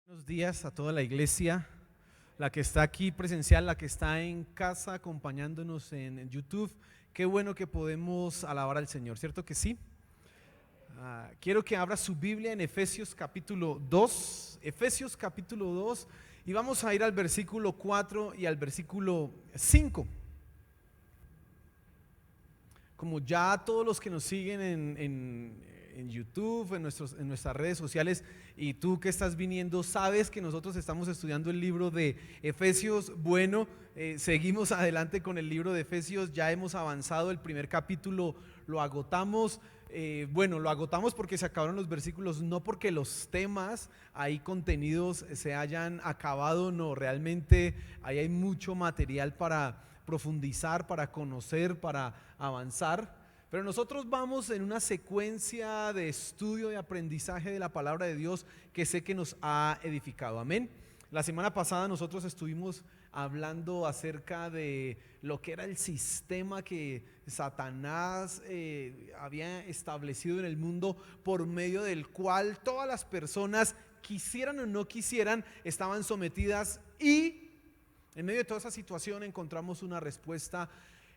Buenos días a toda la iglesia, la que está aquí presencial, la que está en casa acompañándonos en YouTube. Qué bueno que podemos alabar al Señor, ¿cierto que sí? Quiero que abra su Biblia en Efesios capítulo 2, y vamos a ir al versículo 4 y al versículo 5. Como ya todos los que nos siguen en YouTube, en nuestras redes sociales, y tú que estás viniendo, sabes que nosotros estamos estudiando el libro de Efesios. Bueno, seguimos adelante con el libro de Efesios, ya hemos avanzado, el primer capítulo lo agotamos. Lo agotamos porque se acabaron los versículos, no porque los temas ahí contenidos se hayan acabado, no, realmente ahí hay mucho material para profundizar, para conocer, para avanzar. Pero nosotros vamos en una secuencia de estudio, de aprendizaje de la palabra de Dios que sé que nos ha edificado. Amén. La semana pasada nosotros estuvimos hablando acerca de lo que era el sistema que Satanás había establecido en el mundo, por medio del cual todas las personas, quisieran o no quisieran, estaban sometidas, y en medio de toda esa situación encontramos una respuesta.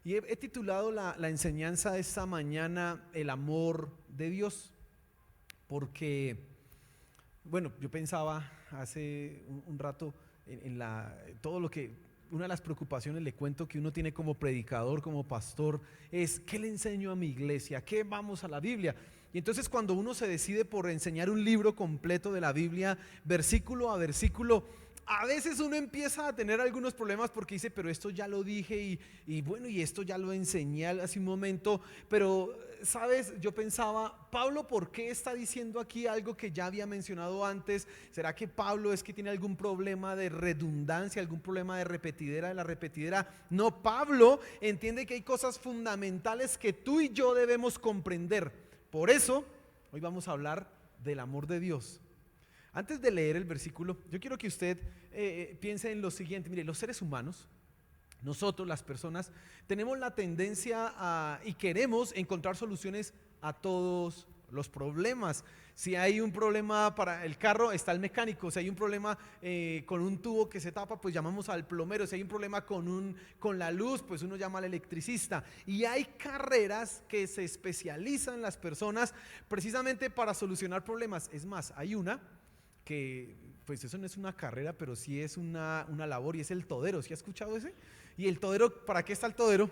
Y he titulado la enseñanza de esta mañana El amor de Dios, porque, bueno, yo pensaba hace un rato en todo lo que, una de las preocupaciones, le cuento, que uno tiene como predicador, como pastor, es ¿qué le enseño a mi iglesia? ¿Qué vamos a la Biblia? Y entonces cuando uno se decide por enseñar un libro completo de la Biblia, versículo a versículo, a veces uno empieza a tener algunos problemas porque dice, pero esto ya lo dije y esto ya lo enseñé hace un momento. Pero, ¿sabes? Yo pensaba, Pablo, ¿por qué está diciendo aquí algo que ya había mencionado antes? ¿Será que Pablo es que tiene algún problema de redundancia, algún problema de repetidera, de la repetidera? No, Pablo entiende que hay cosas fundamentales que tú y yo debemos comprender. Por eso, hoy vamos a hablar del amor de Dios. Antes de leer el versículo, yo quiero que usted piense en lo siguiente. Mire, los seres humanos, nosotros las personas, tenemos la tendencia y queremos encontrar soluciones a todos los problemas. Si hay un problema para el carro, está el mecánico. Si hay un problema con un tubo que se tapa, pues llamamos al plomero. Si hay un problema con la luz, pues uno llama al electricista. Y hay carreras que se especializan las personas precisamente para solucionar problemas. Es más, hay una que, pues eso no es una carrera, pero sí es una labor, y es el todero. ¿Sí ha escuchado ese? ¿Y el todero, para qué está el todero?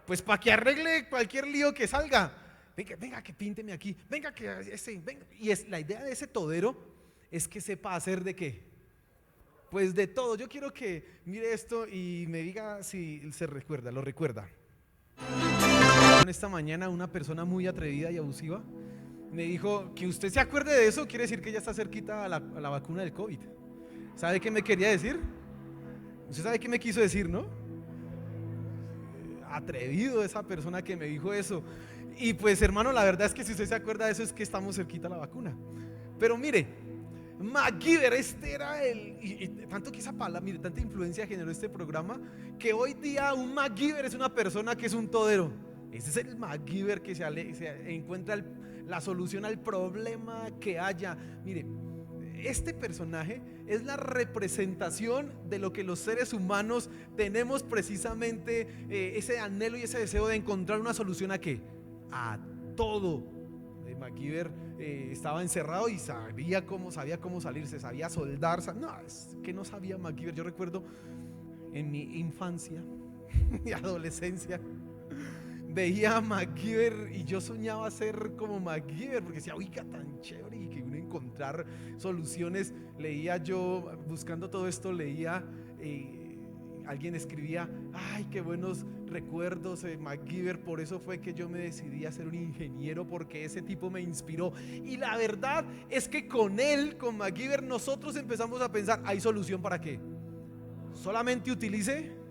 Pues para que arregle cualquier lío que salga. Venga, que pínteme aquí. Venga, venga. Y la idea de ese todero es que sepa hacer ¿de qué? Pues de todo. Yo quiero que mire esto y me diga si lo recuerda. Esta mañana una persona muy atrevida y abusiva me dijo que usted se acuerde de eso, quiere decir que ya está cerquita a la vacuna del COVID. ¿Sabe qué me quería decir? Usted sabe qué me quiso decir, ¿no? Atrevido esa persona que me dijo eso. Y pues, hermano, la verdad es que si usted se acuerda de eso, es que estamos cerquita a la vacuna. Pero mire, MacGyver, este era y tanto que esa palabra, mire, tanta influencia generó este programa, que hoy día un MacGyver es una persona que es un todero. Ese es el MacGyver que se encuentra la solución al problema que haya. Mire, este personaje es la representación de lo que los seres humanos tenemos, precisamente ese anhelo y ese deseo de encontrar una solución ¿a qué? A todo. MacGyver estaba encerrado y sabía cómo salirse, sabía soldar. No, es que no sabía MacGyver. Yo recuerdo en mi infancia y adolescencia, veía a MacGyver y yo soñaba ser como MacGyver, porque decía, oiga, tan chévere, y que uno encontrar soluciones. Leía yo, buscando todo esto, leía, alguien escribía, ay, qué buenos recuerdos, MacGyver, por eso fue que yo me decidí a ser un ingeniero, porque ese tipo me inspiró. Y la verdad es que con MacGyver, nosotros empezamos a pensar, ¿hay solución para qué? Solamente utilice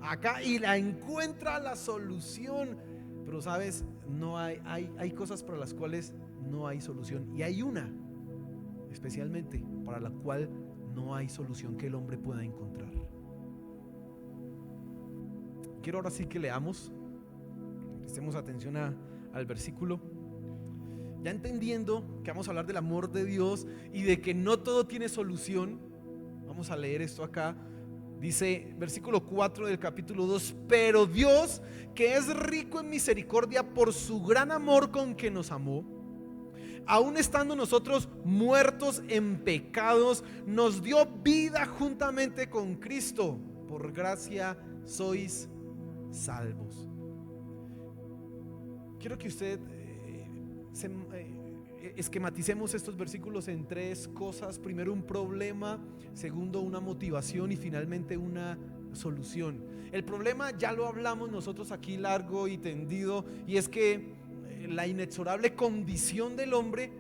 acá y la encuentra la solución. Pero sabes, no hay cosas para las cuales no hay solución, y hay una especialmente para la cual no hay solución que el hombre pueda encontrar. Quiero ahora sí que leamos, prestemos atención al versículo. Ya entendiendo que vamos a hablar del amor de Dios y de que no todo tiene solución, vamos a leer esto acá. Dice versículo 4 del capítulo 2: pero Dios, que es rico en misericordia por su gran amor con que nos amó, aun estando nosotros muertos en pecados, nos dio vida juntamente con Cristo. Por gracia sois salvos. Quiero que usted esquematicemos estos versículos en tres cosas. Primero, un problema. Segundo, una motivación. Y finalmente, una solución. El problema ya lo hablamos nosotros aquí largo y tendido, y es que la inexorable condición del hombre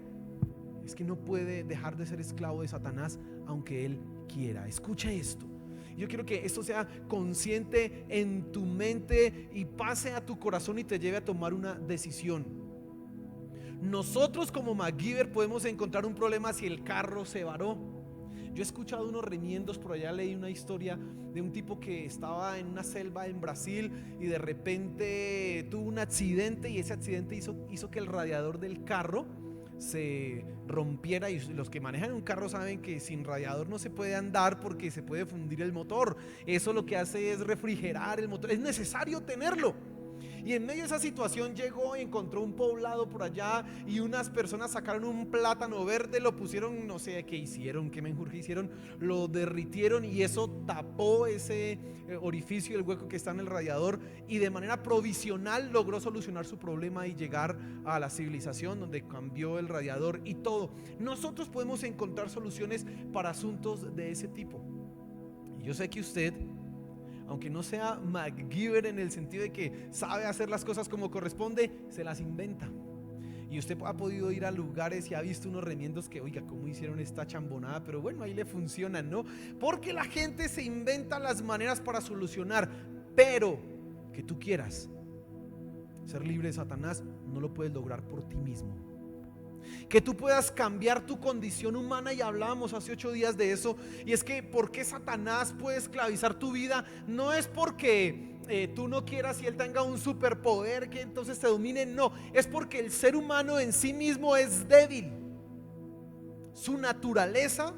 es que no puede dejar de ser esclavo de Satanás aunque él quiera. Escucha esto. Yo quiero que esto sea consciente en tu mente y pase a tu corazón y te lleve a tomar una decisión. Nosotros como MacGyver podemos encontrar un problema si el carro se varó. Yo he escuchado unos remiendos, por allá leí una historia de un tipo que estaba en una selva en Brasil y de repente tuvo un accidente, y ese accidente hizo que el radiador del carro se rompiera, y los que manejan un carro saben que sin radiador no se puede andar porque se puede fundir el motor. Eso lo que hace es refrigerar el motor, es necesario tenerlo. Y en medio de esa situación llegó y encontró un poblado por allá, y unas personas sacaron un plátano verde, lo pusieron, no sé qué hicieron, qué menjurje hicieron, lo derritieron y eso tapó ese orificio, el hueco que está en el radiador, y de manera provisional logró solucionar su problema y llegar a la civilización donde cambió el radiador y todo. Nosotros podemos encontrar soluciones para asuntos de ese tipo. Y yo sé que usted, aunque no sea MacGyver en el sentido de que sabe hacer las cosas como corresponde, se las inventa. Y usted ha podido ir a lugares y ha visto unos remiendos que, oiga, ¿cómo hicieron esta chambonada? Pero bueno, ahí le funcionan, ¿no? Porque la gente se inventa las maneras para solucionar. Pero que tú quieras ser libre de Satanás, no lo puedes lograr por ti mismo. Que tú puedas cambiar tu condición humana, y hablábamos hace 8 días de eso. Y es que ¿por qué Satanás puede esclavizar tu vida? No es porque tú no quieras y él tenga un superpoder que entonces te domine. No, es porque el ser humano en sí mismo es débil. Su naturaleza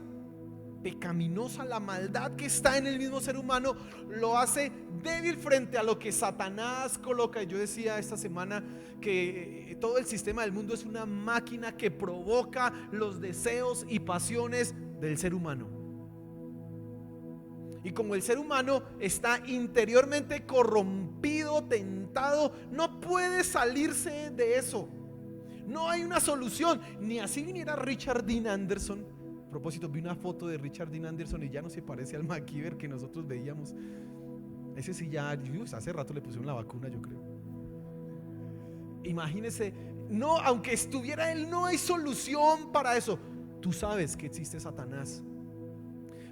pecaminosa, la maldad que está en el mismo ser humano, lo hace débil frente a lo que Satanás coloca. Yo decía esta semana que todo el sistema del mundo es una máquina que provoca los deseos y pasiones del ser humano. Y como el ser humano está interiormente corrompido, tentado, no puede salirse de eso. No hay una solución. Ni así viniera Richard Dean Anderson. A propósito, vi una foto de Richard Dean Anderson y ya no se parece al MacGyver que nosotros veíamos. Ese sí ya, hace rato le pusieron la vacuna, yo creo. Imagínese, no, aunque estuviera él, no hay solución para eso. Tú sabes que existe Satanás.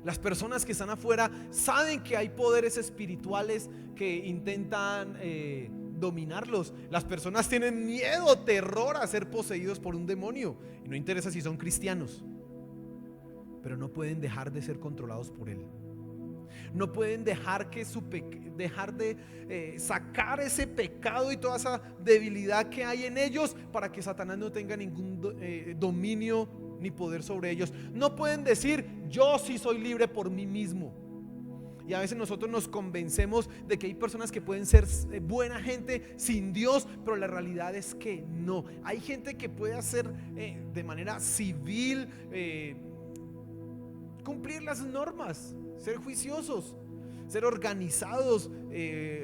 Las personas que están afuera saben que hay poderes espirituales que intentan dominarlos. Las personas tienen miedo, terror a ser poseídos por un demonio, y no interesa si son cristianos, pero no pueden dejar de ser controlados por él. No pueden dejar que sacar ese pecado y toda esa debilidad que hay en ellos para que Satanás no tenga ningún dominio ni poder sobre ellos. No pueden decir: yo sí soy libre por mí mismo. Y a veces nosotros nos convencemos de que hay personas que pueden ser buena gente sin Dios, pero la realidad es que no. Hay gente que puede hacer de manera civil, cumplir las normas, ser juiciosos, ser organizados,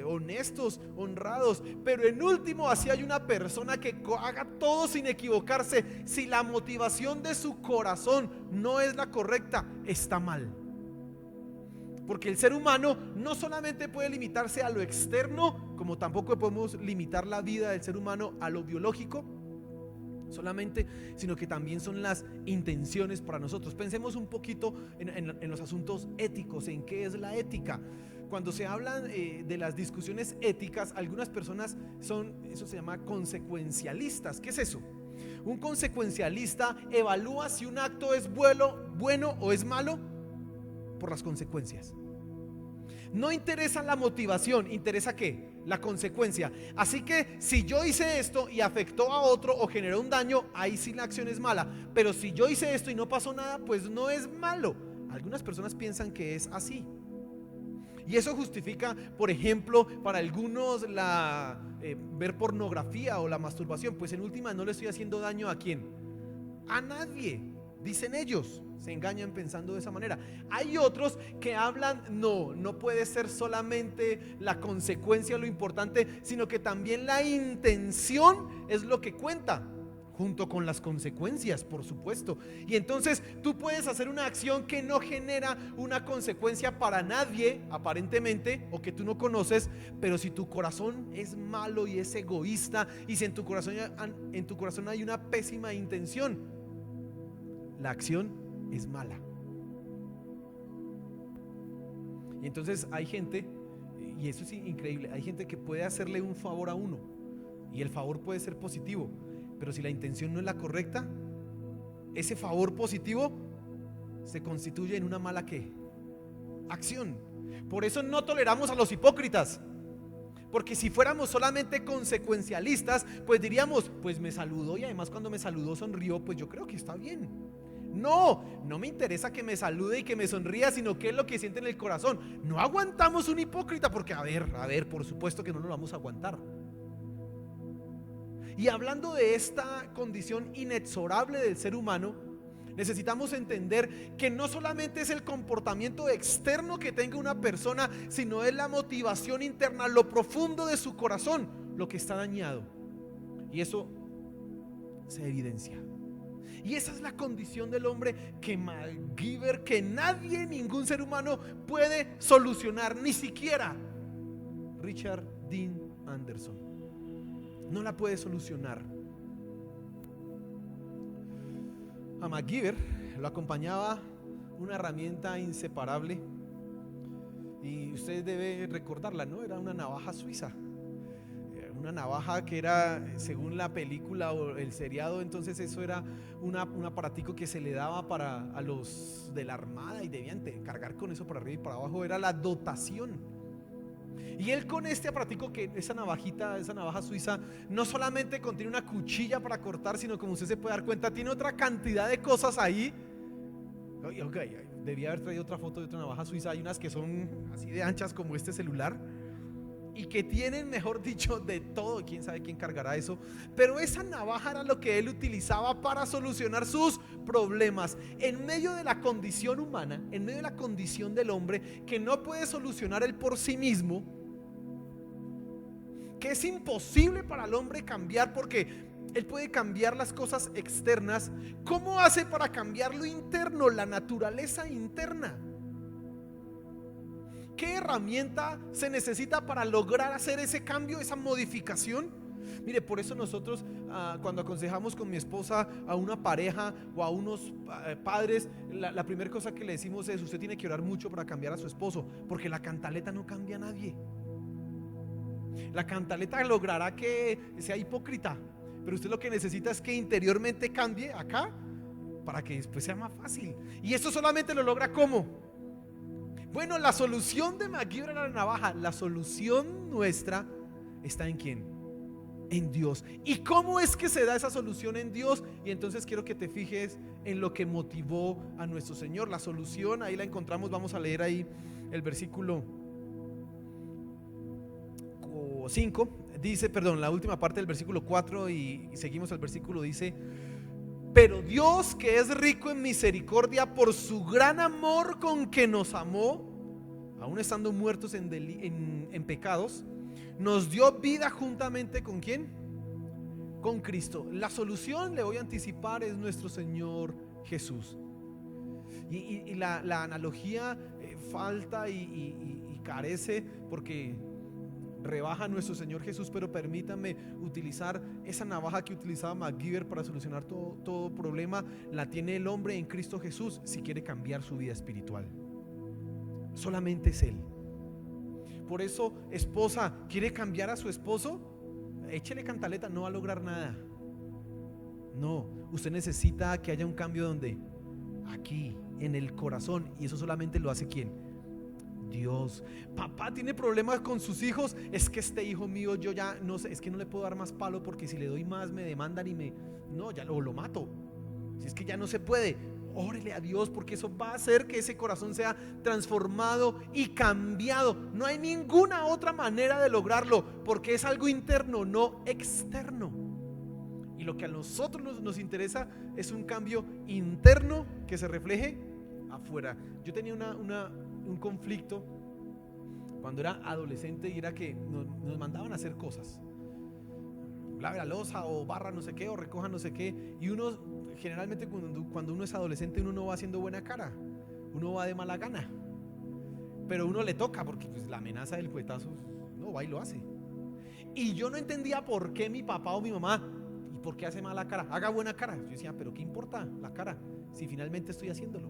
honestos, honrados, pero en último, así hay una persona que haga todo sin equivocarse, si la motivación de su corazón no es la correcta, está mal. Porque el ser humano no solamente puede limitarse a lo externo, como tampoco podemos limitar la vida del ser humano a lo biológico solamente, sino que también son las intenciones para nosotros. Pensemos un poquito en los asuntos éticos, en qué es la ética. Cuando se hablan de las discusiones éticas, algunas personas eso se llama consecuencialistas. ¿Qué es eso? Un consecuencialista evalúa si un acto es bueno o es malo por las consecuencias. No interesa la motivación, interesa ¿qué? la consecuencia. Así que si yo hice esto y afectó a otro o generó un daño, ahí sí la acción es mala. Pero si yo hice esto y no pasó nada, pues no es malo. Algunas personas piensan que es así. Y eso justifica, por ejemplo, para algunos ver pornografía o la masturbación. Pues en última no le estoy haciendo daño ¿a quién? A nadie, dicen ellos. Se engañan pensando de esa manera. Hay otros que hablan, no puede ser solamente la consecuencia lo importante, sino que también la intención es lo que cuenta, junto con las consecuencias, por supuesto. Y entonces tú puedes hacer una acción que no genera una consecuencia para nadie, aparentemente, o que tú no conoces, pero si tu corazón es malo y es egoísta, y si en tu corazón hay una pésima intención, la acción es mala. Y entonces hay gente, y eso es increíble, hay gente que puede hacerle un favor a uno, y el favor puede ser positivo, pero si la intención no es la correcta, ese favor positivo se constituye en una mala ¿qué? Acción. Por eso no toleramos a los hipócritas, porque si fuéramos solamente consecuencialistas, pues diríamos, pues me saludó y además cuando me saludó sonrió, pues yo creo que está bien. No me interesa que me salude y que me sonría, sino qué es lo que siente en el corazón. No aguantamos un hipócrita, porque a ver, por supuesto que no lo vamos a aguantar. Y hablando de esta condición inexorable del ser humano, necesitamos entender que no solamente es el comportamiento externo que tenga una persona, sino es la motivación interna, lo profundo de su corazón, lo que está dañado. Y eso se evidencia. Y esa es la condición del hombre que MacGyver, que nadie, ningún ser humano puede solucionar, ni siquiera Richard Dean Anderson. No la puede solucionar. A MacGyver lo acompañaba una herramienta inseparable, y usted debe recordarla, ¿no? Era una navaja suiza. Una navaja que era, según la película o el seriado, entonces eso era un aparatico que se le daba a los de la armada, y debían cargar con eso para arriba y para abajo, era la dotación. Y él con este aparatico, que esa navaja suiza, no solamente contiene una cuchilla para cortar, sino, como usted se puede dar cuenta, tiene otra cantidad de cosas ahí. Debía haber traído otra foto de otra navaja suiza. Hay unas que son así de anchas como este celular, y que tienen, mejor dicho, de todo. Quién sabe quién cargará eso, pero esa navaja era lo que él utilizaba para solucionar sus problemas en medio de la condición humana, en medio de la condición del hombre, que no puede solucionar él por sí mismo, que es imposible para el hombre cambiar, porque él puede cambiar las cosas externas. ¿Cómo hace para cambiar lo interno, la naturaleza interna? ¿Qué herramienta se necesita para lograr hacer ese cambio, esa modificación? Mire, por eso nosotros cuando aconsejamos con mi esposa a una pareja o a unos padres, la primera cosa que le decimos es: usted tiene que orar mucho para cambiar a su esposo, porque la cantaleta no cambia a nadie. La cantaleta logrará que sea hipócrita, pero usted lo que necesita es que interiormente cambie acá, para que después sea más fácil. Y esto solamente lo logra ¿cómo? Bueno, la solución de MacGyver era la navaja. La solución nuestra está ¿en quién? En Dios. ¿Y cómo es que se da esa solución en Dios? Y entonces quiero que te fijes en lo que motivó a nuestro Señor. La solución, ahí la encontramos. Vamos a leer ahí el versículo 5. Dice, perdón, la última parte del versículo 4, y seguimos al versículo, dice: pero Dios, que es rico en misericordia, por su gran amor con que nos amó, aun estando muertos en pecados, nos dio vida juntamente ¿con quién? Con Cristo. La solución, le voy a anticipar, es nuestro Señor Jesús. Y la analogía falta y carece, porque rebaja a nuestro Señor Jesús, pero permítanme utilizar esa navaja que utilizaba MacGyver para solucionar todo problema. La tiene el hombre en Cristo Jesús si quiere cambiar su vida espiritual. Solamente es Él. Por eso, esposa, ¿quiere cambiar a su esposo? Échele cantaleta, no va a lograr nada. No, usted necesita que haya un cambio. ¿Donde? Aquí, en el corazón. Y eso solamente lo hace ¿quién? Dios. Papá tiene problemas con sus hijos. Es que este hijo mío, yo ya no sé, es que no le puedo dar más palo porque si le doy más me demandan y no, ya lo mato. Si es que ya no se puede, órele a Dios, porque eso va a hacer que ese corazón sea transformado y cambiado. No hay ninguna otra manera de lograrlo, porque es algo interno, no externo. Y lo que a nosotros nos interesa es un cambio interno que se refleje afuera. Yo tenía un conflicto cuando era adolescente, y era que nos mandaban a hacer cosas, lave la loza o barra no sé qué o recoja no sé qué, y uno generalmente cuando uno es adolescente uno no va haciendo buena cara, uno va de mala gana, pero uno le toca porque pues la amenaza del cuetazo, no va y lo hace. Y yo no entendía por qué mi papá o mi mamá, ¿y por qué hace mala cara? Haga buena cara. Yo decía, pero ¿qué importa la cara si finalmente estoy haciéndolo?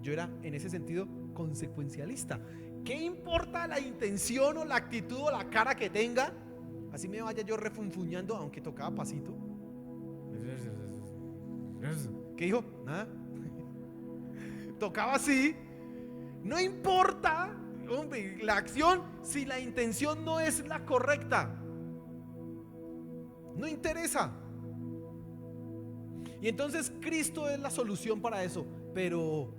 Yo era en ese sentido consecuencialista. ¿Qué importa la intención o la actitud o la cara que tenga? Así me vaya yo refunfuñando, aunque tocaba pasito. ¿Qué dijo? Nada. Tocaba así. No importa, hombre, la acción si la intención no es la correcta. No interesa. Y entonces Cristo es la solución para eso. Pero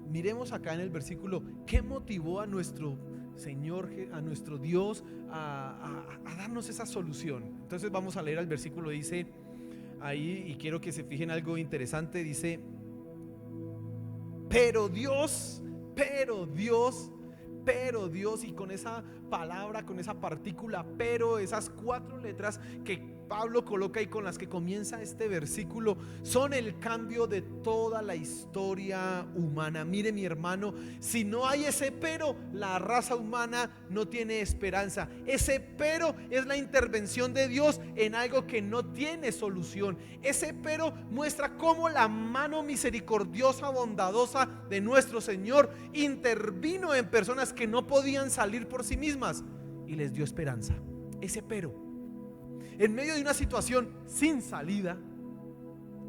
miremos acá en el versículo, ¿qué motivó a nuestro Señor, a nuestro Dios a darnos esa solución? Entonces vamos a leer el versículo, dice ahí, y quiero que se fijen algo interesante, dice, pero Dios, y con esa palabra, con esa partícula pero, esas 4 letras que Pablo coloca y con las que comienza este versículo, son el cambio de toda la historia humana. Mire, mi hermano, si no hay ese pero, la raza humana no tiene esperanza. Ese pero es la intervención de Dios en algo que no tiene solución. Ese pero muestra cómo la mano misericordiosa, bondadosa de nuestro Señor intervino en personas que no podían salir por sí mismas y les dio esperanza. Ese pero, en medio de una situación sin salida,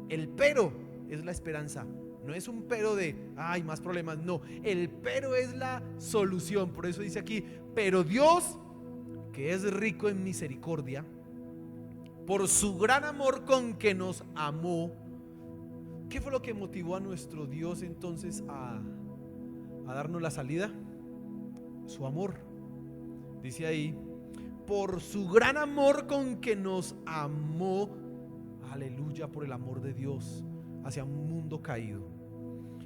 el pero es la esperanza. No es un pero de hay más problemas, no, el pero es la solución. Por eso dice aquí, pero Dios, que es rico en misericordia, por su gran amor con que nos amó. ¿Qué fue lo que motivó a nuestro Dios entonces a darnos la salida? Su amor. Dice ahí, por su gran amor con que nos amó. Aleluya por el amor de Dios hacia un mundo caído.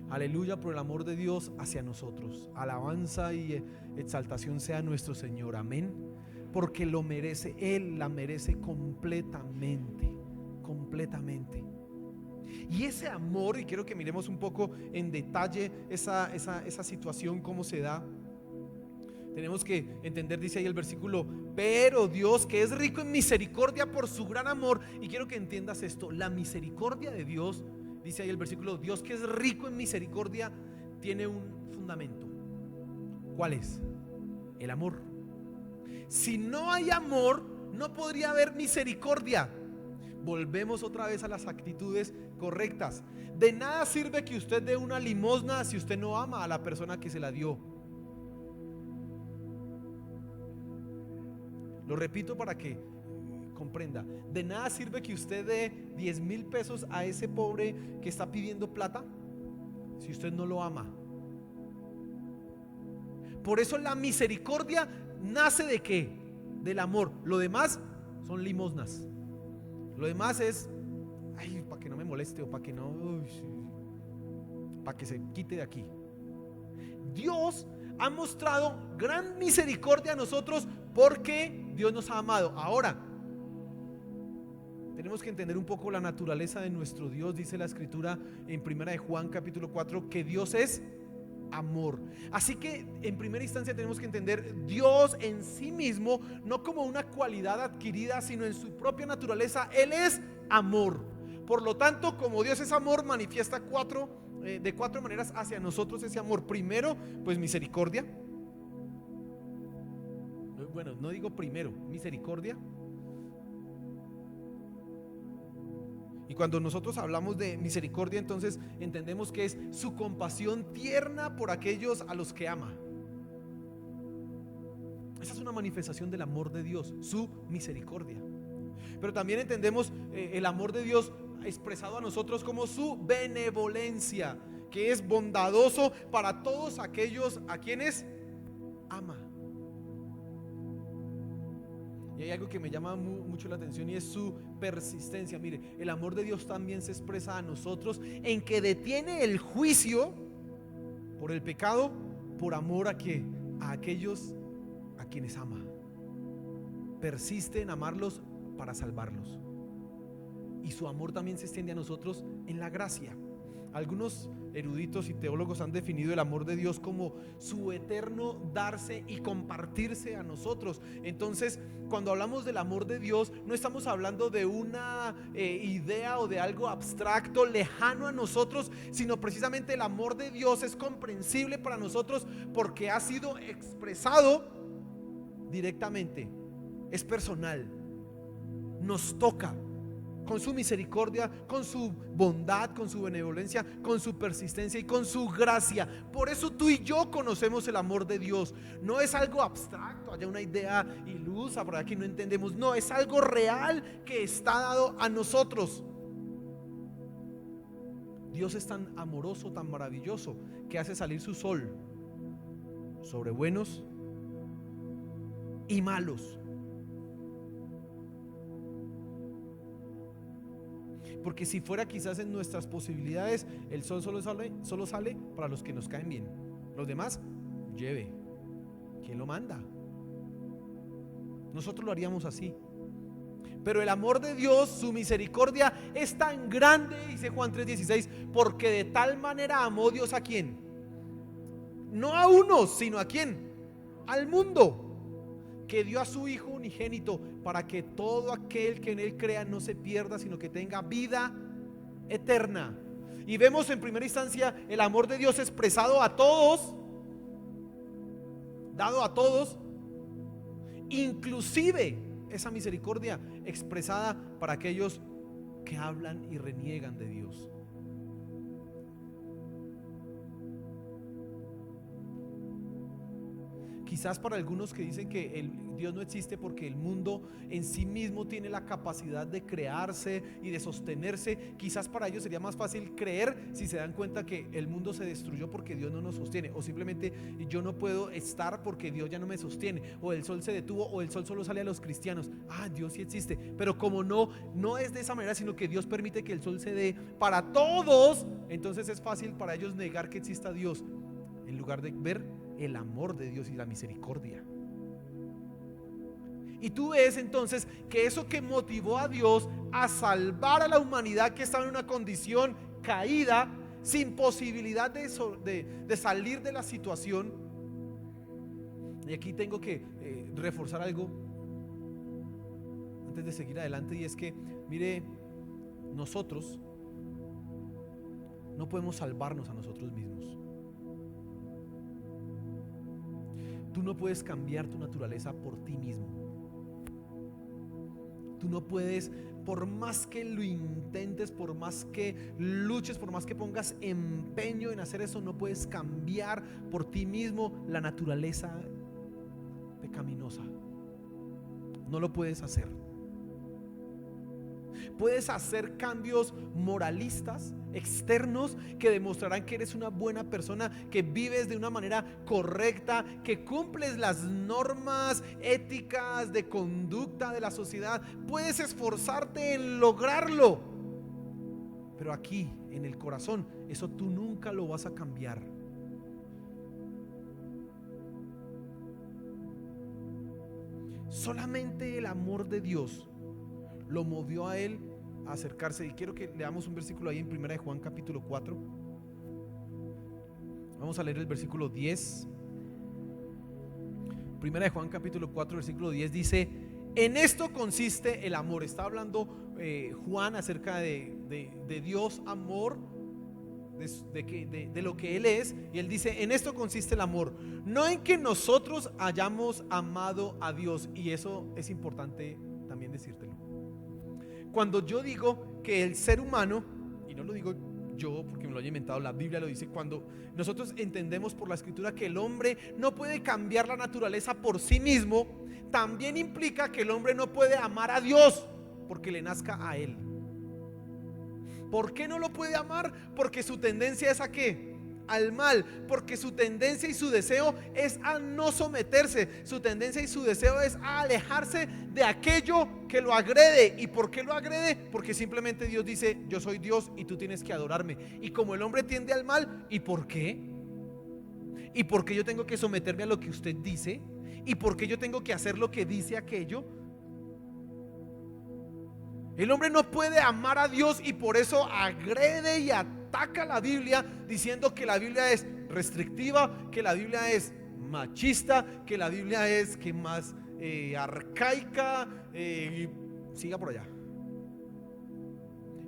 Aleluya por el amor de Dios hacia nosotros. Alabanza y exaltación sea nuestro Señor. Amén. Porque lo merece, Él la merece completamente. Completamente. Y ese amor, y quiero que miremos un poco en detalle esa situación, cómo se da. Tenemos que entender, dice ahí el versículo, pero Dios, que es rico en misericordia por su gran amor. Y quiero que entiendas esto, la misericordia de Dios, dice ahí el versículo, Dios que es rico en misericordia, tiene un fundamento. ¿Cuál es? El amor. Si no hay amor, no podría haber misericordia. Volvemos otra vez a las actitudes correctas. De nada sirve que usted dé una limosna si usted no ama a la persona que se la dio. Lo repito para que comprenda. De nada sirve que usted dé 10,000 pesos a ese pobre que está pidiendo plata si usted no lo ama. Por eso la misericordia nace ¿de qué? Del amor. Lo demás son limosnas. Lo demás es ay, para que no me moleste o para que no, para que se quite de aquí. Dios ha mostrado gran misericordia a nosotros porque Dios nos ha amado. Ahora, tenemos que entender un poco la naturaleza de nuestro Dios. Dice la escritura en 1 de Juan capítulo 4 que Dios es amor. Así que en primera instancia tenemos que entender Dios en sí mismo, no como una cualidad adquirida, sino en su propia naturaleza. Él es amor. Por lo tanto, como Dios es amor, manifiesta de 4 maneras hacia nosotros ese amor. Primero, pues misericordia. Bueno, no digo primero, misericordia. Y cuando nosotros hablamos de misericordia, entonces entendemos que es su compasión tierna por aquellos a los que ama. Esa es una manifestación del amor de Dios, su misericordia. Pero también entendemos el amor de Dios expresado a nosotros como su benevolencia, que es bondadoso para todos aquellos a quienes ama. Y hay algo que me llama mucho la atención, y es su persistencia. Mire, el amor de Dios también se expresa a nosotros en que detiene el juicio por el pecado por amor a aquellos a quienes ama. Persiste en amarlos para salvarlos. Y su amor también se extiende a nosotros en la gracia. Algunos eruditos y teólogos han definido el amor de Dios como su eterno darse y compartirse a nosotros. Entonces, cuando hablamos del amor de Dios, no estamos hablando de una idea o de algo abstracto, lejano a nosotros, sino precisamente el amor de Dios es comprensible para nosotros porque ha sido expresado directamente, es personal, nos toca. Con su misericordia, con su bondad, con su benevolencia, con su persistencia y con su gracia. Por eso tú y yo conocemos el amor de Dios. No es algo abstracto, haya una idea ilusa por aquí no entendemos. No, es algo real que está dado a nosotros. Dios es tan amoroso, tan maravilloso, que hace salir su sol sobre buenos y malos. Porque si fuera quizás en nuestras posibilidades, el sol solo sale para los que nos caen bien. Los demás, lleve. ¿Quién lo manda? Nosotros lo haríamos así. Pero el amor de Dios, su misericordia es tan grande, dice Juan 3:16, porque de tal manera amó Dios a quién. No a unos, sino a quién. Al mundo, que dio a su Hijo unigénito para que todo aquel que en Él crea no se pierda, sino que tenga vida eterna. Y vemos en primera instancia el amor de Dios expresado a todos, dado a todos, inclusive esa misericordia expresada para aquellos que hablan y reniegan de Dios. Quizás para algunos que dicen que Dios no existe porque el mundo en sí mismo tiene la capacidad de crearse y de sostenerse, quizás para ellos sería más fácil creer si se dan cuenta que el mundo se destruyó porque Dios no nos sostiene, o simplemente yo no puedo estar porque Dios ya no me sostiene, o el sol se detuvo, o el sol solo sale a los cristianos. Dios sí existe, pero como no es de esa manera, sino que Dios permite que el sol se dé para todos, entonces es fácil para ellos negar que exista Dios en lugar de ver el amor de Dios y la misericordia. Y tú ves entonces que eso que motivó a Dios a salvar a la humanidad que estaba en una condición caída, sin posibilidad de salir de la situación. Y aquí tengo que reforzar algo antes de seguir adelante, y es que, mire, nosotros no podemos salvarnos a nosotros mismos. Tú no puedes cambiar tu naturaleza por ti mismo. Tú no puedes, por más que lo intentes, por más que luches, por más que pongas empeño en hacer eso, no puedes cambiar por ti mismo la naturaleza pecaminosa. No lo puedes hacer. Puedes hacer cambios moralistas externos que demostrarán que eres una buena persona, que vives de una manera correcta, que cumples las normas éticas de conducta de la sociedad. Puedes esforzarte en lograrlo, pero aquí en el corazón eso tú nunca lo vas a cambiar. Solamente el amor de Dios lo movió a él a acercarse. Y quiero que leamos un versículo ahí en 1 de Juan capítulo 4. Vamos a leer el versículo 10. 1 de Juan capítulo 4 versículo 10 dice: en esto consiste el amor. Está hablando Juan acerca de Dios amor, de lo que Él es. Y Él dice: en esto consiste el amor, no en que nosotros hayamos amado a Dios. Y eso es importante también decírtelo. cuando yo digo que el ser humano, y no lo digo yo porque me lo haya inventado, la Biblia lo dice, cuando nosotros entendemos por la escritura que el hombre no puede cambiar la naturaleza por sí mismo, también implica que el hombre no puede amar a Dios porque le nazca a él. ¿Por qué no lo puede amar? Porque su tendencia es ¿a qué? Al mal, porque su tendencia y su deseo es a no someterse, su tendencia y su deseo es a alejarse de aquello que lo agrede. ¿Y por qué lo agrede? Porque simplemente Dios dice: yo soy Dios y tú tienes que adorarme. Y como el hombre tiende al mal, ¿y por qué? ¿Y por qué yo tengo que someterme a lo que usted dice? ¿Y por qué yo tengo que hacer lo que dice aquello? El hombre no puede amar a Dios y por eso agrede y ataca la Biblia, diciendo que la Biblia es restrictiva, que la Biblia es machista, que la Biblia es que más arcaica, siga por allá.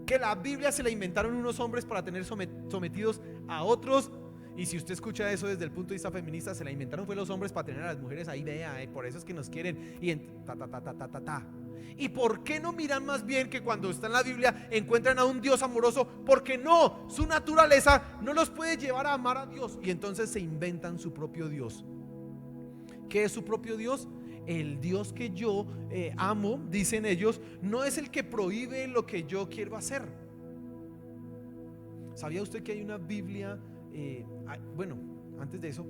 Que la Biblia se la inventaron unos hombres para tener sometidos a otros. Y si usted escucha eso desde el punto de vista feminista, se la inventaron fue los hombres para tener a las mujeres ahí, vea, por eso es que nos quieren. Y ¿Y por qué no miran más bien que cuando está en la Biblia encuentran a un Dios amoroso? Porque no, su naturaleza no los puede llevar a amar a Dios. Y entonces se inventan su propio Dios. ¿Qué es su propio Dios? El Dios que yo amo, dicen ellos, no es el que prohíbe lo que yo quiero hacer. ¿Sabía usted que hay una Biblia? Bueno, antes de eso,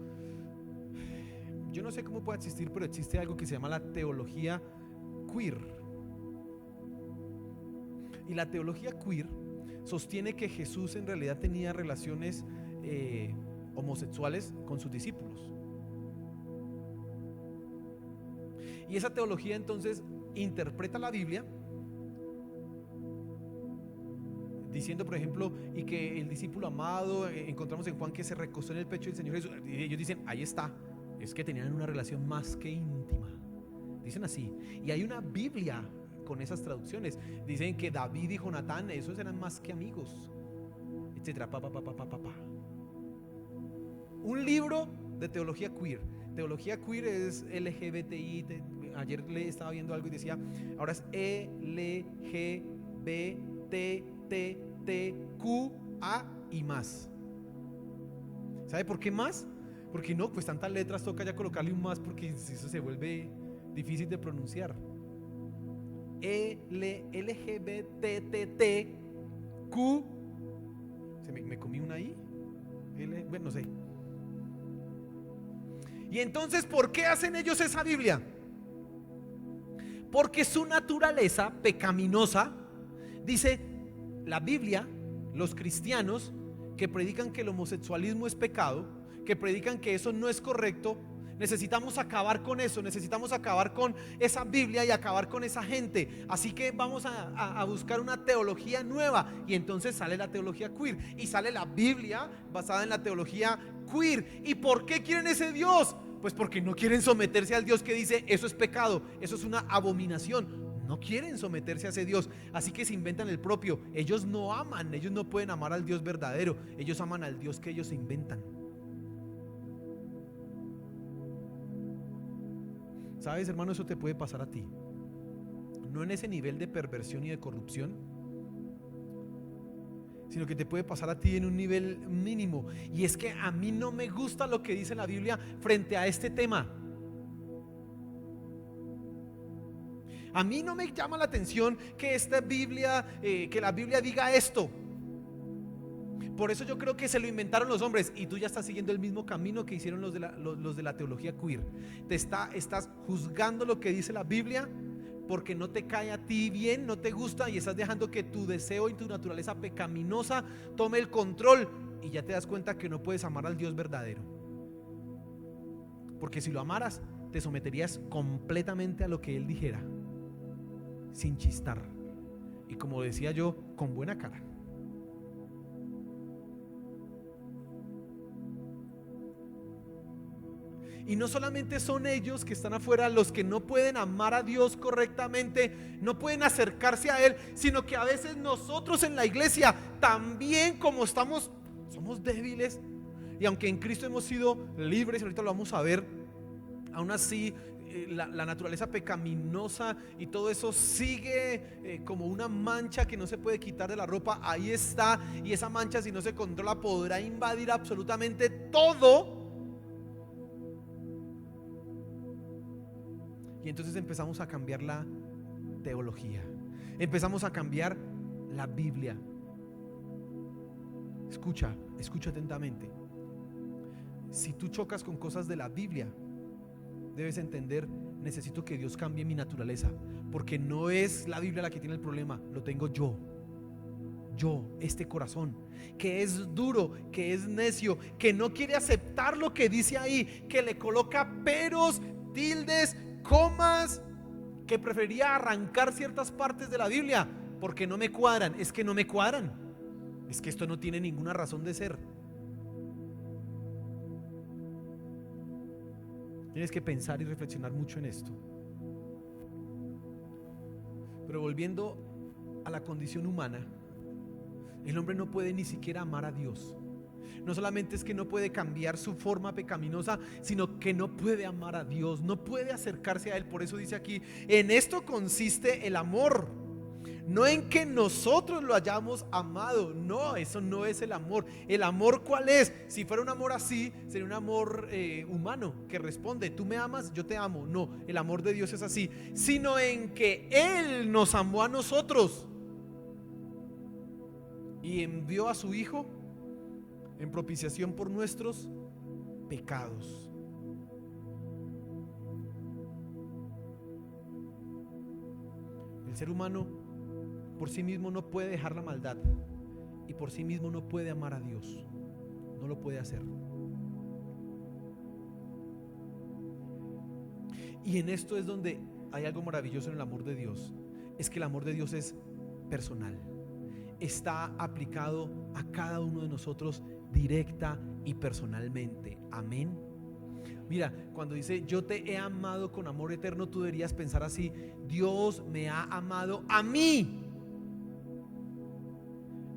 yo no sé cómo puede existir, pero existe algo que se llama la teología queer. Y la teología queer sostiene que Jesús en realidad tenía relaciones homosexuales con sus discípulos. Y esa teología entonces interpreta la Biblia diciendo, por ejemplo, y que el discípulo amado, encontramos en Juan que se recostó en el pecho del Señor Jesús, y ellos dicen, ahí está, es que tenían una relación más que íntima. Dicen así. Y hay una Biblia con esas traducciones. Dicen que David y Jonatán, esos eran más que amigos, etcétera. Un libro de teología queer. Teología queer es LGBTI. Ayer le estaba viendo algo y decía, ahora es LGBTTQA y más. ¿Sabe por qué más? Porque no, pues tantas letras toca ya colocarle un más, porque eso se vuelve difícil de pronunciar. LGBTTQ. Me comí una I. Bueno, no sé. Y entonces, ¿por qué hacen ellos esa Biblia? Porque su naturaleza pecaminosa, dice la Biblia, los cristianos que predican que el homosexualismo es pecado, que predican que eso no es correcto, necesitamos acabar con eso, necesitamos acabar con esa Biblia y acabar con esa gente. Así que vamos a buscar una teología nueva. Y entonces sale la teología queer y sale la Biblia basada en la teología queer. ¿Y por qué quieren ese Dios? Pues porque no quieren someterse al Dios que dice eso es pecado, eso es una abominación. No quieren someterse a ese Dios, así que se inventan el propio. Ellos no aman, ellos no pueden amar al Dios verdadero, ellos aman al Dios que ellos se inventan. ¿Sabes, hermano? Eso te puede pasar a ti. No en ese nivel de perversión y de corrupción, sino que te puede pasar a ti en un nivel mínimo. Y es que a mí no me gusta lo que dice la Biblia frente a este tema. A mí no me llama la atención que esta Biblia, que la Biblia diga esto. Por eso yo creo que se lo inventaron los hombres. Y tú ya estás siguiendo el mismo camino que hicieron los de la teología queer. Estás juzgando lo que dice la Biblia porque no te cae a ti bien, no te gusta, y estás dejando que tu deseo y tu naturaleza pecaminosa tome el control. Y ya te das cuenta que no puedes amar al Dios verdadero, porque si lo amaras te someterías completamente a lo que Él dijera, sin chistar, y como decía yo, con buena cara. Y no solamente son ellos que están afuera los que no pueden amar a Dios correctamente, no pueden acercarse a Él, sino que a veces nosotros en la iglesia también, como somos débiles, y aunque en Cristo hemos sido libres, ahorita lo vamos a ver, aún así la naturaleza pecaminosa y todo eso sigue como una mancha que no se puede quitar de la ropa. Ahí está, y esa mancha, si no se controla, podrá invadir absolutamente todo. Y entonces empezamos a cambiar la teología, empezamos a cambiar la Biblia. Escucha atentamente. Si tú chocas con cosas de la Biblia, debes entender: necesito que Dios cambie mi naturaleza, porque no es la Biblia la que tiene el problema, lo tengo yo, este corazón que es duro, que es necio, que no quiere aceptar lo que dice ahí, que le coloca peros, tildes, comas, que preferiría arrancar ciertas partes de la Biblia porque no me cuadran. Es que no me cuadran, es que esto no tiene ninguna razón de ser. Tienes que pensar y reflexionar mucho en esto. Pero volviendo a la condición humana, el hombre no puede ni siquiera amar a Dios. No solamente es que no puede cambiar su forma pecaminosa, sino que no puede amar a Dios, no puede acercarse a Él. Por eso dice aquí: en esto consiste el amor, no en que nosotros lo hayamos amado. No, eso no es el amor. ¿El amor cuál es? Si fuera un amor así, sería un amor humano que responde: tú me amas, yo te amo. No, el amor de Dios es así, sino en que Él nos amó a nosotros y envió a su Hijo en propiciación por nuestros pecados. El ser humano por sí mismo no puede dejar la maldad, y por sí mismo no puede amar a Dios. No lo puede hacer. Y en esto es donde hay algo maravilloso en el amor de Dios. Es que el amor de Dios es personal, está aplicado a cada uno de nosotros directa y personalmente. Amén. Mira, cuando dice yo te he amado con amor eterno, tú deberías pensar así: Dios me ha amado a mí.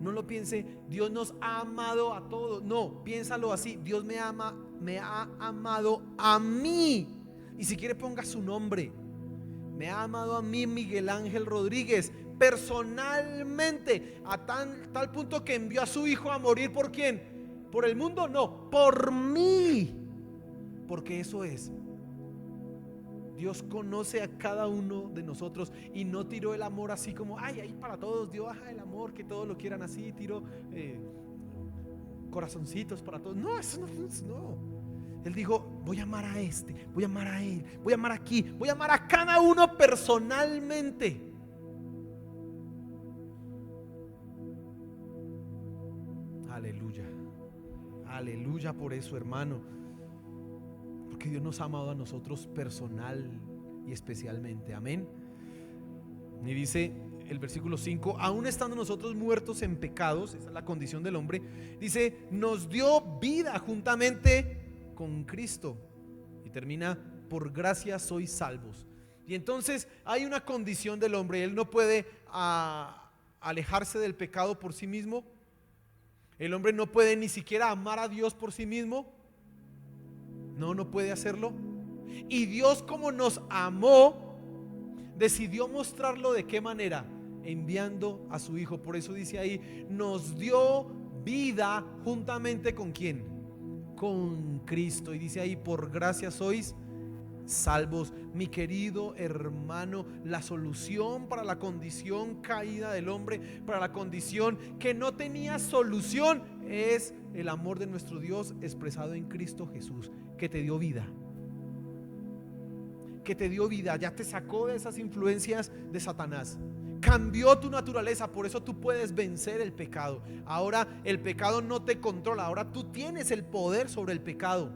No lo piense, Dios nos ha amado a todos. No, piénsalo así: Dios me ha amado a mí. Y si quiere ponga su nombre: me ha amado a mí, Miguel Ángel Rodríguez, personalmente, a tal punto que envió a su Hijo a morir. ¿Por quién? ¿Por el mundo? No, por mí. Porque eso es: Dios conoce a cada uno de nosotros y no tiró el amor así como ahí para todos. Dios el amor, que todos lo quieran así, tiró corazoncitos para todos. No, eso no. Él dijo: voy a amar a este, voy a amar a él, voy a amar aquí, voy a amar a cada uno personalmente. Aleluya, aleluya por eso, hermano, porque Dios nos ha amado a nosotros personal y especialmente. Amén. Y dice el versículo 5: aún estando nosotros muertos en pecados, esa es la condición del hombre, dice, nos dio vida juntamente con Cristo. Y termina: por gracia sois salvos. Y entonces hay una condición del hombre: él no puede alejarse del pecado por sí mismo. El hombre no puede ni siquiera amar a Dios por sí mismo. No puede hacerlo. Y Dios, como nos amó, decidió mostrarlo. ¿De qué manera? Enviando a su Hijo. Por eso dice ahí: nos dio vida juntamente ¿con quién? Con Cristo. Y dice ahí: por gracia sois salvos. Mi querido hermano, la solución para la condición caída del hombre, para la condición que no tenía solución, es el amor de nuestro Dios expresado en Cristo Jesús, que te dio vida. Que te dio vida, ya te sacó de esas influencias de Satanás, cambió tu naturaleza. Por eso tú puedes vencer el pecado. Ahora el pecado no te controla, ahora tú tienes el poder sobre el pecado.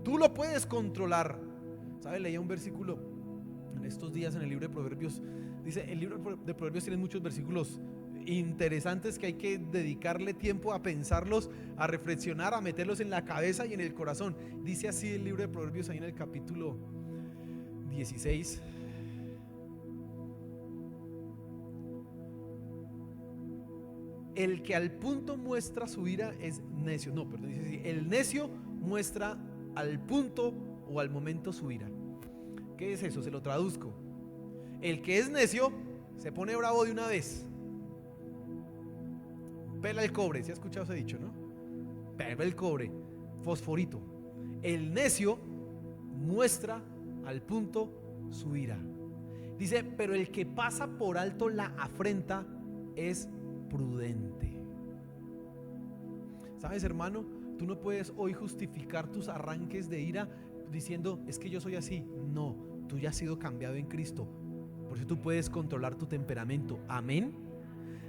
Tú lo puedes controlar. ¿Sabes? Leía un versículo en estos días en el libro de Proverbios. Dice: el libro de Proverbios tiene muchos versículos interesantes que hay que dedicarle tiempo a pensarlos, a reflexionar, a meterlos en la cabeza y en el corazón. Dice así el libro de Proverbios ahí en el capítulo 16: el que al punto muestra su ira es necio. No, perdón, dice así: el necio muestra al punto o al momento su ira. ¿Qué es eso? Se lo traduzco. El que es necio se pone bravo de una vez. Pela el cobre, ¿se ha escuchado ese dicho, no? Pela el cobre, fosforito. El necio muestra al punto su ira. Dice, pero el que pasa por alto la afrenta es prudente. ¿Sabes, hermano? Tú no puedes hoy justificar tus arranques de ira diciendo, es que yo soy así. No, tú ya has sido cambiado en Cristo. Por eso tú puedes controlar tu temperamento. Amén.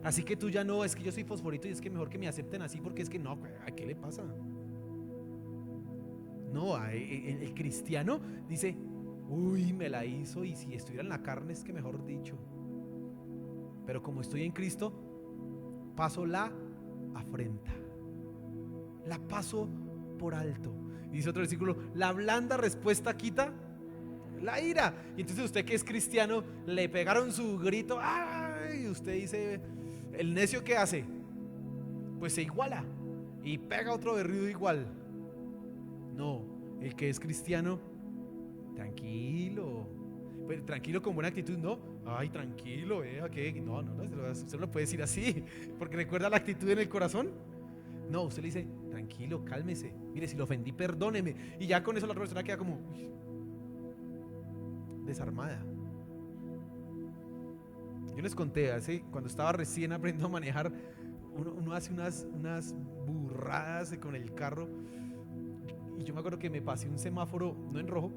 Así que tú ya no, es que yo soy fosforito y es que mejor que me acepten así, porque es que no, ¿a qué le pasa? No, el cristiano dice, uy, me la hizo, y si estuviera en la carne es que mejor dicho. Pero como estoy en Cristo, paso la afrenta, la paso por alto. Y dice otro versículo, la blanda respuesta quita la ira. Y entonces usted que es cristiano, le pegaron su grito, ¡ay! Y usted dice, el necio ¿qué hace? Pues se iguala y pega otro berrido igual. No, el que es cristiano, tranquilo, pues, tranquilo con buena actitud, no, ay, tranquilo, ¿qué? No, usted no lo puede decir así, porque recuerda la actitud en el corazón. No, usted le dice, tranquilo, cálmese, mire, si lo ofendí, perdóneme. Y ya con eso la otra persona queda como desarmada. Yo les conté, cuando estaba recién aprendiendo a manejar, uno hace unas burradas con el carro. Y yo me acuerdo que me pasé un semáforo, no en rojo,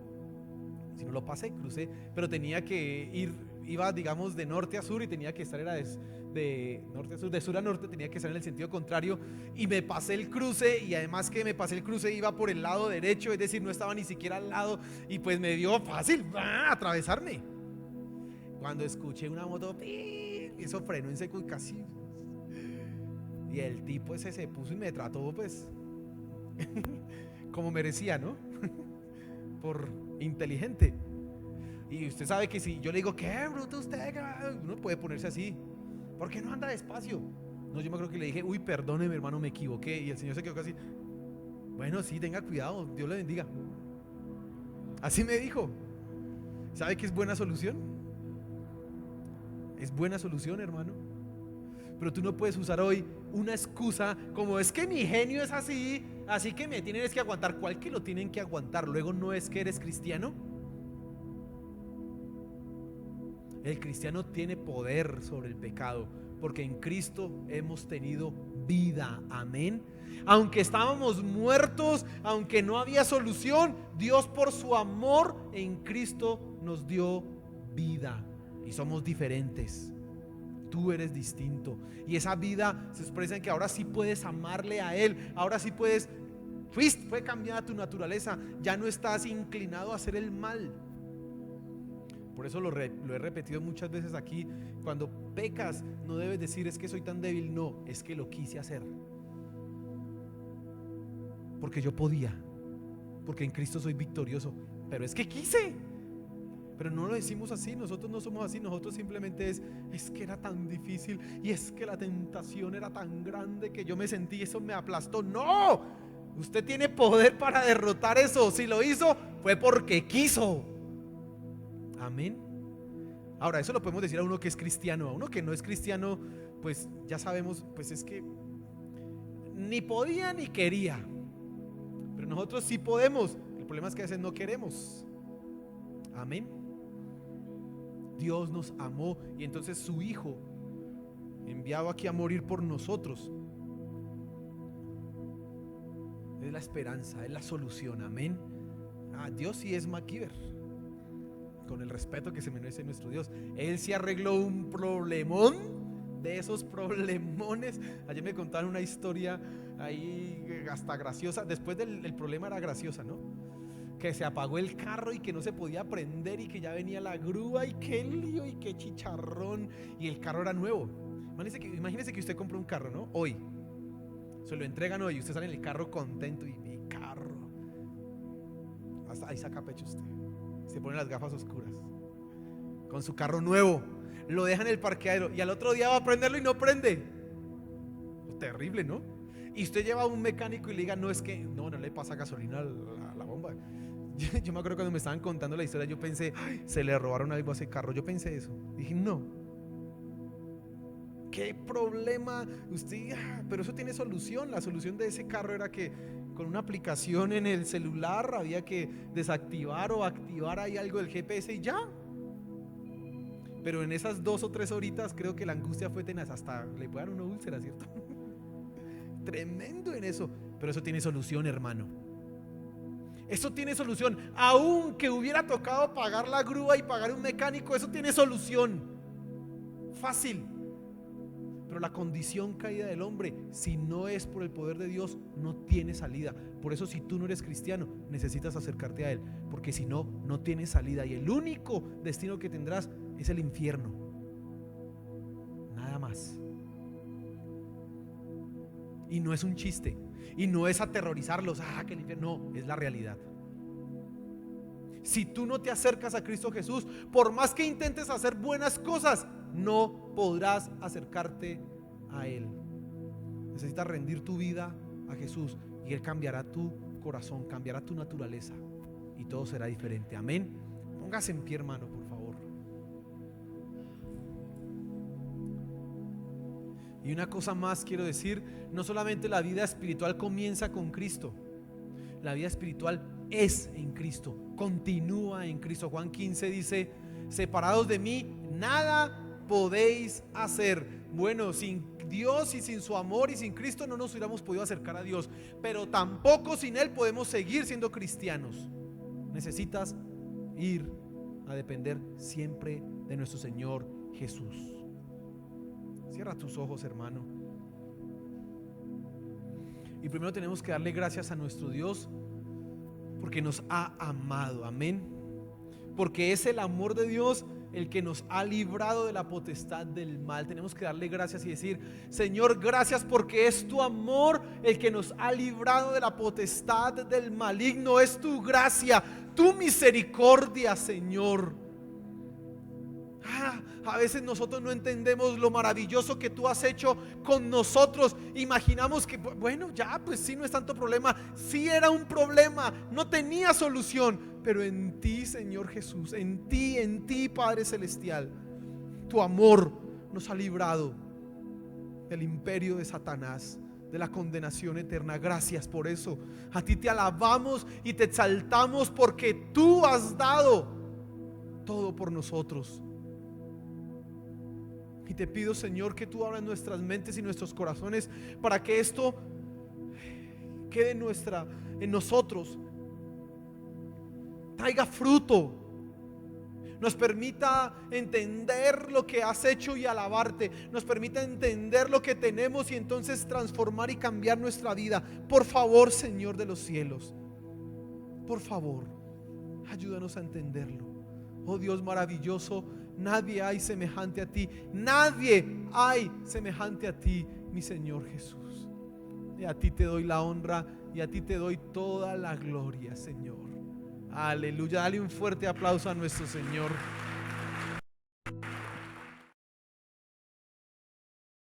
sino lo pasé, crucé, pero tenía que iba digamos de norte a sur y tenía que estar, era de norte a sur, de sur a norte, tenía que estar en el sentido contrario, y me pasé el cruce, y además que me pasé el cruce iba por el lado derecho, es decir, no estaba ni siquiera al lado, y pues me dio fácil atravesarme. Cuando escuché una moto, eso frenó en seco y casi, y el tipo ese se puso y me trató pues como merecía, ¿no? Por inteligente. Y usted sabe que si yo le digo, ¿qué bruto usted? Uno puede ponerse así, ¿por qué no anda despacio? No, yo me acuerdo que le dije, uy, perdone mi hermano, me equivoqué. Y el Señor se quedó casi, bueno, sí, tenga cuidado, Dios le bendiga. Así me dijo. ¿Sabe qué es buena solución? Es buena solución, hermano. Pero tú no puedes usar hoy una excusa como, es que mi genio es así, así que me tienen que aguantar. ¿Cuál que lo tienen que aguantar? Luego no es que eres cristiano. El cristiano tiene poder sobre el pecado, porque en Cristo hemos tenido vida. Amén. Aunque estábamos muertos, aunque no había solución, Dios por su amor en Cristo nos dio vida. Y somos diferentes. Tú eres distinto. Y esa vida se expresa en que ahora sí puedes amarle a Él. Ahora sí puedes, fue cambiada tu naturaleza. Ya no estás inclinado a hacer el mal. Por eso lo he repetido muchas veces aquí. Cuando pecas no debes decir, es que soy tan débil. No, es que lo quise hacer, porque yo podía, porque en Cristo soy victorioso. Pero es que quise. Pero no lo decimos así, nosotros no somos así. Nosotros simplemente es que era tan difícil, y es que la tentación era tan grande que yo me sentí, eso me aplastó. No, usted tiene poder para derrotar eso. Si lo hizo fue porque quiso. Amén. Ahora, eso lo podemos decir a uno que es cristiano. A uno que no es cristiano, pues ya sabemos, pues es que ni podía ni quería. Pero nosotros sí podemos. El problema es que a veces no queremos. Amén. Dios nos amó, y entonces su Hijo, enviado aquí a morir por nosotros, es la esperanza, es la solución. Amén. Dios sí es MacGyver, con el respeto que se merece nuestro Dios. Él sí arregló un problemón de esos problemones. Ayer me contaron una historia ahí hasta graciosa. Después del problema era graciosa, ¿no? Que se apagó el carro y que no se podía prender, y que ya venía la grúa, y qué lío y qué chicharrón, y el carro era nuevo. Imagínese que usted compra un carro, ¿no? Hoy se lo entregan hoy, y usted sale en el carro contento, y mi carro, hasta ahí saca pecho usted, se pone las gafas oscuras con su carro nuevo, lo deja en el parqueadero, y al otro día va a prenderlo y no prende. Terrible, ¿no? Y usted lleva a un mecánico y le diga, no, es que no le pasa gasolina a la bomba, Yo me acuerdo cuando me estaban contando la historia, yo pensé, "Ay, se le robaron algo a ese carro". Yo pensé eso. Dije, no. ¿Qué problema? Usted, pero eso tiene solución. La solución de ese carro era que con una aplicación en el celular había que desactivar o activar ahí algo del GPS y ya. Pero en esas 2 o 3 horitas creo que la angustia fue tenaz. Hasta le puede dar una úlcera, ¿cierto? Tremendo en eso. Pero eso tiene solución, hermano. Eso tiene solución. Aunque hubiera tocado pagar la grúa y pagar un mecánico, eso tiene solución. Fácil. Pero la condición caída del hombre, si no es por el poder de Dios, no tiene salida. Por eso, si tú no eres cristiano, necesitas acercarte a Él, porque si no, no tienes salida. Y el único destino que tendrás es el infierno. Nada más. Y no es un chiste. Y no es aterrorizarlos. Que el infierno. No, es la realidad. Si tú no te acercas a Cristo Jesús, por más que intentes hacer buenas cosas, no podrás acercarte a Él. Necesitas rendir tu vida a Jesús y Él cambiará tu corazón, cambiará tu naturaleza y todo será diferente. Amén. Póngase en pie, hermano, por favor. Y una cosa más quiero decir: no solamente la vida espiritual comienza con Cristo, la vida espiritual es en Cristo, continúa en Cristo. Juan 15 dice: separados de mí, nada podéis hacer. Bueno, sin Dios y sin su amor y sin Cristo no nos hubiéramos podido acercar a Dios, pero tampoco sin Él podemos seguir siendo cristianos. Necesitas ir a depender siempre de nuestro Señor Jesús. Cierra tus ojos, hermano. Y primero tenemos que darle gracias a nuestro Dios porque nos ha amado. Amén. Porque es el amor de Dios el que nos ha librado de la potestad del mal. Tenemos que darle gracias y decir: Señor, gracias porque es tu amor el que nos ha librado de la potestad del maligno. Es tu gracia, tu misericordia, Señor. A veces nosotros no entendemos lo maravilloso que tú has hecho con nosotros. Imaginamos que, bueno, ya, pues sí, no es tanto problema. Sí era un problema, no tenía solución. Pero en ti, Señor Jesús, en ti, Padre Celestial, tu amor nos ha librado del imperio de Satanás, de la condenación eterna. Gracias por eso. A ti te alabamos y te exaltamos porque tú has dado todo por nosotros. Y te pido, Señor, que tú abras nuestras mentes y nuestros corazones para que esto quede en nosotros, traiga fruto, nos permita entender lo que has hecho y alabarte, nos permita entender lo que tenemos y entonces transformar y cambiar nuestra vida. Por favor, Señor de los cielos, por favor, ayúdanos a entenderlo. Oh Dios maravilloso, nadie hay semejante a ti, nadie hay semejante a ti, mi Señor Jesús. Y a ti te doy la honra y a ti te doy toda la gloria, Señor. Aleluya. Dale un fuerte aplauso a nuestro Señor.